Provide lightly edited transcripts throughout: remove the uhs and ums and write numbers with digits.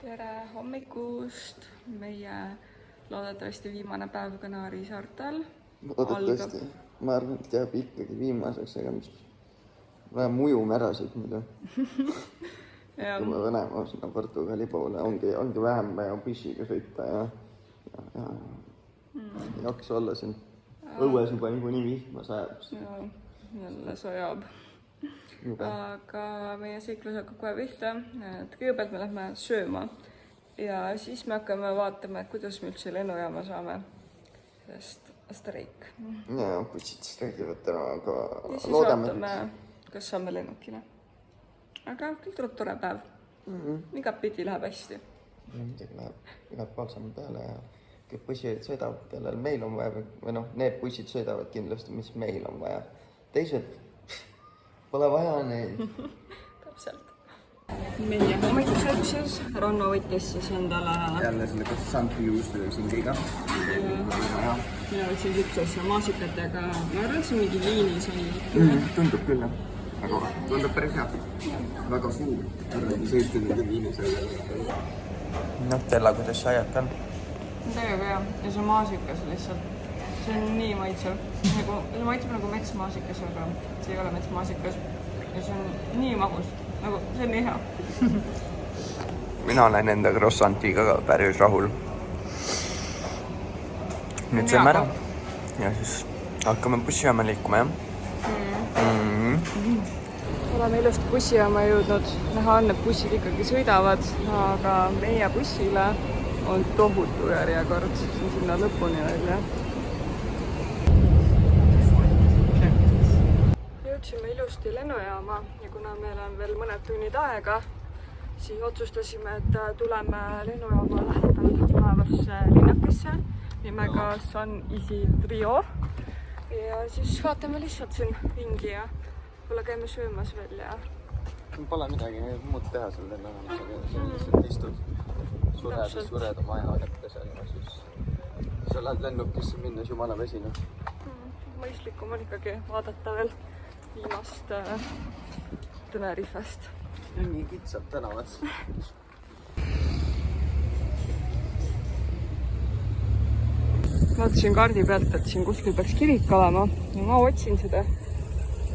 Tere hommikust, meie loodetavasti viimane päev Kanaari saartel. Loodetavasti, ma arvan, et jääb ikkagi viimaseks, aga mis läheb mujume ära siit muidu. Kui me Venemaa sinna Portugali poole, ongi vähem vaja bussiga sõita ja ei jaksa olla siin. Õues juba niikuinii vihma sajab. Jälle sojab. Aga meie seiklus hakkab kohe pihta, et kõigepealt me lähme sööma ja siis me hakkame vaatama, et kuidas me üldse lennujaama saame, sest streik. Ja bussid streigivad täna, aga ja siis loodame, vaatame, kas saame lennukile. Aga küll tuleb tore päev. Igat pidi läheb hästi. Midagi läheb palsama peale ja kõik bussid sõidavad, kellel meil on vaja, või need bussid sõidavad kindlasti, mis meil on vaja. Teised pole vaja neid. Täpselt. Meie hommikusöömises Ranno võttis siis endale... Jälle selle croissanti juustu singiga. Mina võtsin küpsesse maasikatega. Ma arvan, et see mingi liinis on. Tundub küll, jah. Aga tundub päris hea. Väga suur. Arvan, sõistu mingi liinis. Tella, kuidas sa ajad ka? Täiega hea. Ja see maasikas lihtsalt. See on nii maitsev. See maitseb nagu metsmaasikas, aga see ei ole metsmaasikas. Ja see on nii magus. See on nii hea. Mina olen enda croissantiga ka päris rahul. Nüüd sööme ära. Ja siis hakkame bussijaama liikuma, jah? Oleme ilusti bussijaama jõudnud. Näha on, et bussid ikkagi sõidavad, aga meie bussile on tohutu järjekord. See on sinna lõpuni välja. Jõudsime ilusti lennujaama ja kuna meil on veel mõned tunnid aega, siis otsustasime, et tuleme lennujaama lähedal olevasse linnakesse nimega San Isidrio ja siis vaatame lihtsalt siin ringi ja võib-olla käime söömas veel ja... Pole midagi muud teha seal lennujaamas, aga sa lihtsalt istud, sured oma aja kätte seal ja siis sa lähed lennukisse minnes jumala vesina. Mõistlikum on ikkagi vaadata veel viimast Tenerifest. Nii kitsab tänavad. Vaatasin kaardi pealt, et siin kuskil peaks kirik olema ja ma otsin seda.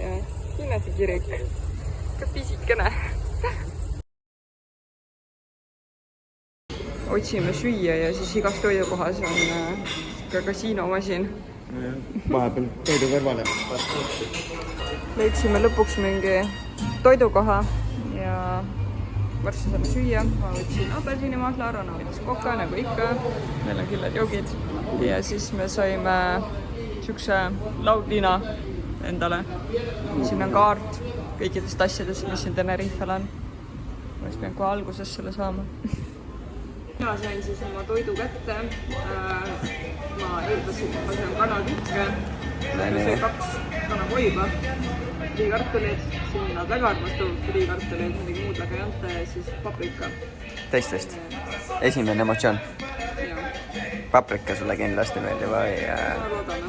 Ja Hinnasi kirik. Ka pisikene. Otsime süüa ja siis igas toidukohas on ka kasiinomasin. Vahepeal toidu kõrvale. Leidsime lõpuks mingi toidukoha ja varsti saame süüa. Ma võtsin apelsinimaasla, Ranno võttis koka nagu ikka. Meil on killed joogid ja siis me saime siukse laudlina endale. Siin on kaart kõikidest asjadest, mis siin Tenerifel on. Ma oleks pean kohe alguses selle saama. Mina sain siis oma toidu kätte. Ma eeldasin, et ma sain kanatikke. Ma sain 2 kanakoiba, friikartulid, siin nad väga armastavad friikartulid, midagi muud väga ei anta ja siis paprika. Teistest? Esimene emotsioon? Paprika sulle kindlasti meeldib või? Ma loodame.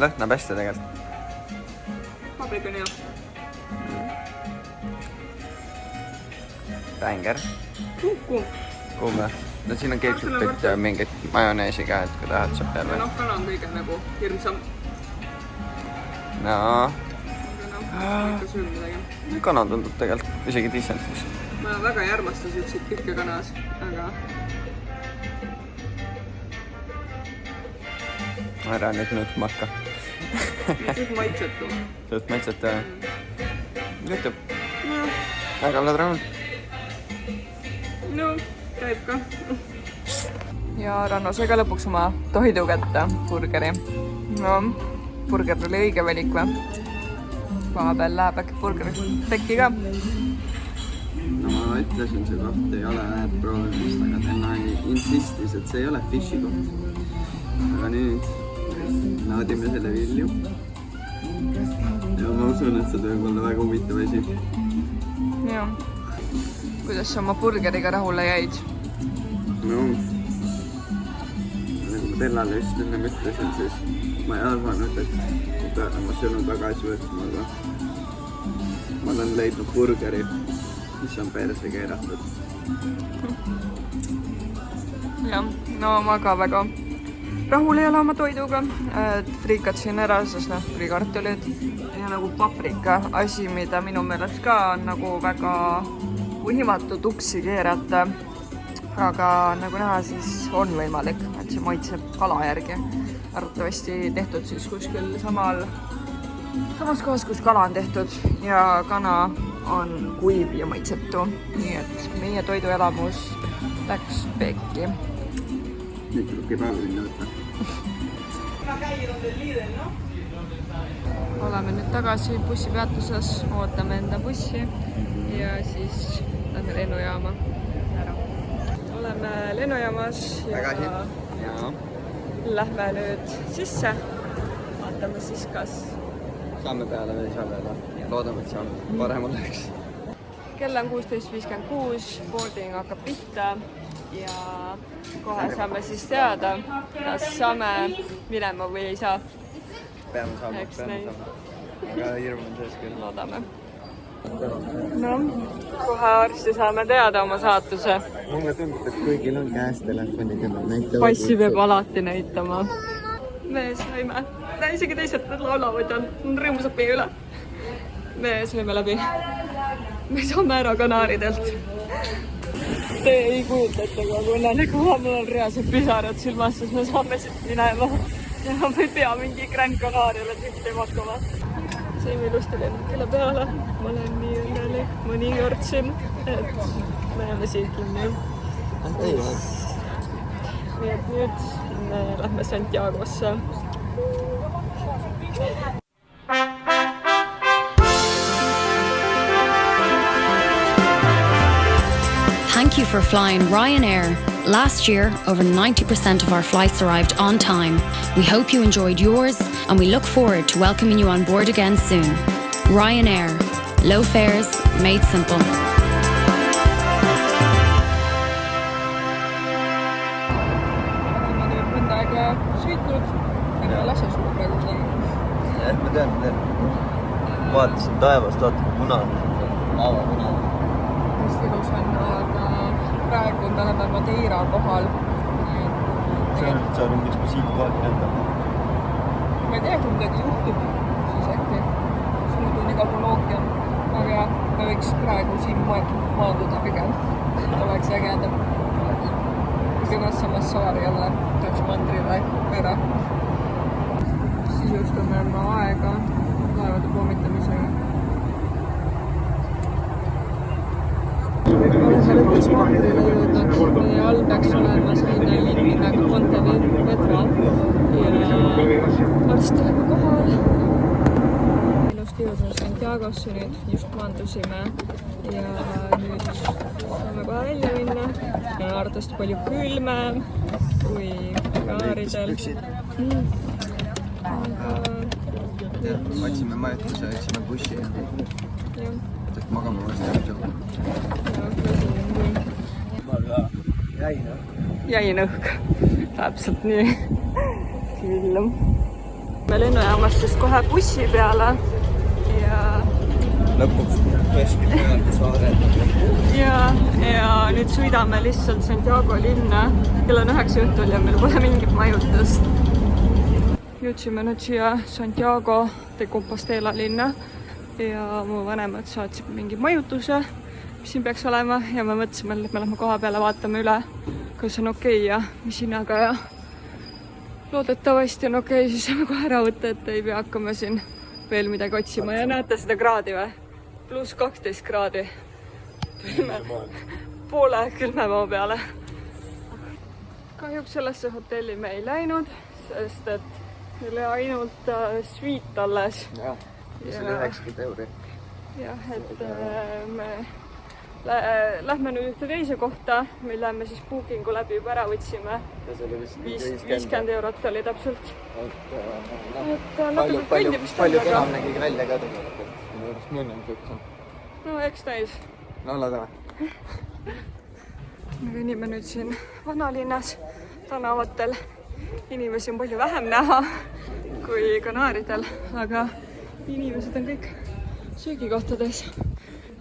Lõhnab hästi tegelikult. Paprika on hea. Banger. Kuum või? No siin on ketšupit ja mingit majoneesi ka, et kui tahad saab peale. Kana on kõige nagu hirmsam. No. Ikka sööb midagi. Kana tundub tegelikult isegi decent. Ma väga ei armasta siukseid pikka kanas, aga... Ära nüüd nõutma hakka. Nüüd maitsetu. Sõlt maitsetu või? Juhtub. Aga oled rahul? No, käib ka. Ja Ranno sai ka lõpuks oma toidu kätte, burgeri. No, burger oli õige valik või? Vahepeal läheb äkki burgeri tekki ka. No ma ütlesin, see koht ei ole väärt proovimist, aga tema insistis, et see ei ole fishi koht. Aga nüüd naadime selle vilju. Ja ma usun, et see võib olla väga huvitav asi. Jah. Kuidas sa oma burgeriga rahule jäid? No, nagu ma Tellale just enne mõtlesin, siis ma ei arvanud, et ma pean oma sõnu tagasi võtma, aga ma olen leidnud burgeri, mis on perse keeratud. jah, no ma ka väga rahul ei ole oma toiduga. Friikatsin ära, sest noh, tuli kartulid ja nagu paprika asi, mida minu meelest ka on nagu väga võimatu tuksi keerata. Aga nagu näha, siis on võimalik, et see maitseb kala järgi. Arvatavasti tehtud siis kuskil samas kohas, kus kala on tehtud ja kana on kuiv ja maitsetu. Nii et meie toiduelamus läks pekki. Nüüd tulebki päeva minna võtta. Oleme nüüd tagasi bussipeatuses, ootame enda bussi ja siis lähme lennujaama ära. Oleme lennujaamas ja lähme nüüd sisse. Vaatame siis, kas saame peale või ei saa peale. Loodame, et saame. Parem oleks. Kell on 16.56, boarding hakkab pihta ja kohe saame siis teada, kas saame minema või ei saa. Peame saama. Aga hirm on sees küll. Loodame. No, kohe arsti saame teada oma saatuse. Mulle tundub, et kõigil on käes telefonid ja nad näitavad. Passi peab alati näitama. Me saime, isegi teised laulavad ja on rõõmusad meie üle. Me saime läbi. Me saame ära Kanaaridelt. Te ei kujutate, aga kui näen koha, mul on reaalselt pisarad silmas, sest me saame siit minema. Ja ma ei pea mingi Gran Canariale tihti matkama. Saime ilusti lennukile peale. Ma olen nii õnnelik. Ma nii jortsin, et me jääme siit kinni. Nii et nüüd me lähme Santiagosse. Thank you for flying Ryanair. Last year, over 90% of our flights arrived on time. We hope you enjoyed yours and we look forward to welcoming you on board again soon. Ryanair. Low fares, made simple. Oleme nüüd mõnda aega sõitnud, aga ei lase sulle praegu midagi. Jah, ma tean. Vaatasin taevast, vaatame punane. Hästi ilus on, aga praegu me oleme Madeira kohal. See on nüüd saanud, miks me siit kohalt lendame. Ma ei tea, kui midagi juhtub, siis äkki. See muidu on igal pool ookean. Aga me võiks praegu siin maanduda pigem. Oleks ägedam. Kõigepealt samas saari jälle tuleks mandrile ära. Sisustame oma aega laevade pommitamisega. Oleme lõpuks mandrile jõudnud. Meie all peaks olema selline linn nimega Pontevedra ja arst läheb kohal. Ilusti jõudnud Santiagosse nüüd, just maandusime ja nüüd saame kohe välja minna. Ja Ardast palju külmem kui Kanaaridel. Otsime majutuse, otsime bussi. Võtaks magama vastu. Jäin õhk. Täpselt nii. Külm. Me lennujaamast siis kohe bussi peale ja Lõpuks tõesti peale saarel. ja nüüd sõidame lihtsalt Santiago linna. Kell on 9 õhtul ja meil pole mingit majutust. Jõudsime nüüd siia Santiago de Compostela linna ja mu vanemad saatsid mingi majutuse, mis siin peaks olema ja me mõtlesime, et me lähme koha peale, vaatame üle, kas on okei ja mis hinnaga ja loodetavasti on okei, siis saame kohe ära võtta, et ei pea hakkama siin veel midagi otsima ja näete seda kraadi või? Pluss 12 kraadi. Poole külmemaa peale. Kahjuks sellesse hotelli me ei läinud, sest et meil oli ainult suite alles. Jah, mis oli 90 euri. Jah, et me lähme nüüd ühte teise kohta, mille me siis bookingu läbi juba ära võtsime. 50 eurot oli täpselt. Palju kenam nägi välja ka tegelikult. Minu arust mõnn on kõik. No eks täis. No ladame. Me kõnnime nüüd siin vanalinnas tänavatel. Inimesi on palju vähem näha kui Kanaaridel, aga inimesed on kõik söögikohtades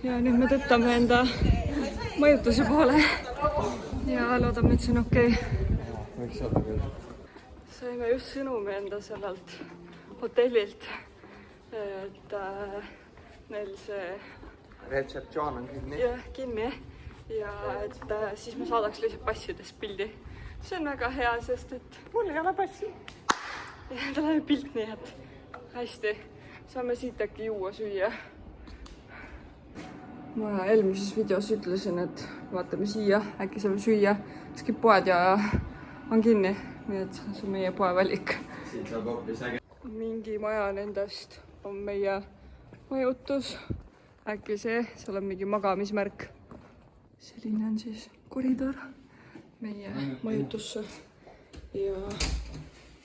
ja nüüd me tõttame enda mõjutuse poole ja loodame, et see on okei. Võiks olla küll. Saime just sõnumi enda sellelt hotellilt, et neil see Retseptsioon on kinni. kinni ja et siis me saadaks lihtsalt passidest pildi. See on väga hea, sest et mul ei ole passi. Ja tal on pilt, nii et hästi. Saame siit äkki juua süüa. Ma eelmises videos ütlesin, et vaatame siia, äkki saame süüa. Skip poed ja on kinni, nii et see on meie poevalik. Siin saab hoopis äge. Mingi maja nendest on meie majutus. Äkki see, seal on mingi magamismärk. Selline on siis koridor meie majutusse. Ja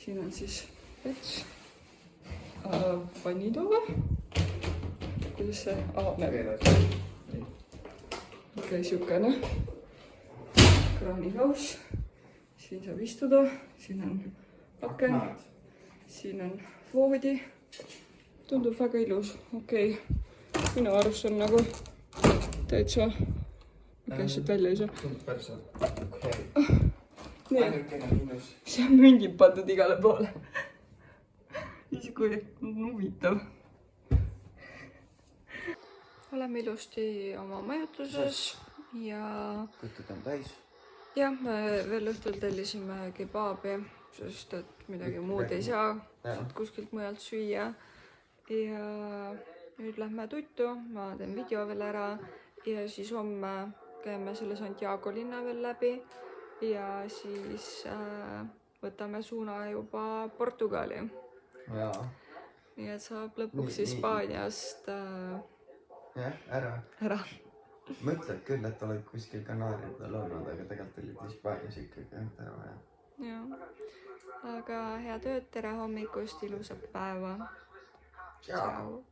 siin on siis vets. Vannitoa. Kuidas see avaneb? Okei, siukene. Kraanikaus. Siin saab istuda. Siin on aken. Siin on voodi. Tundub väga ilus. Okei. Minu arust on nagu täitsa siit välja ei saa. Tundub päris okei. Ainukene miinus. See on mündid pandud igale poole. Isi kui huvitav. Oleme ilusti oma majutuses ja... Kutud on täis. Jah, me veel õhtul tellisime kebaabi, sest et midagi muud ei saa kuskilt mujalt süüa. Ja nüüd lähme tuttu, ma teen video veel ära ja siis homme käime selle Santiago linna veel läbi ja siis võtame suuna juba Portugali. Jaa. Nii et saab lõpuks Hispaaniast ära. Mõtled küll, et oled kuskil Kanaariadel olnud, aga tegelikult olid Hispaanias ikkagi ära vaja. Jaa. Aga head ööd, tere hommikust, ilusat päeva. Ciao.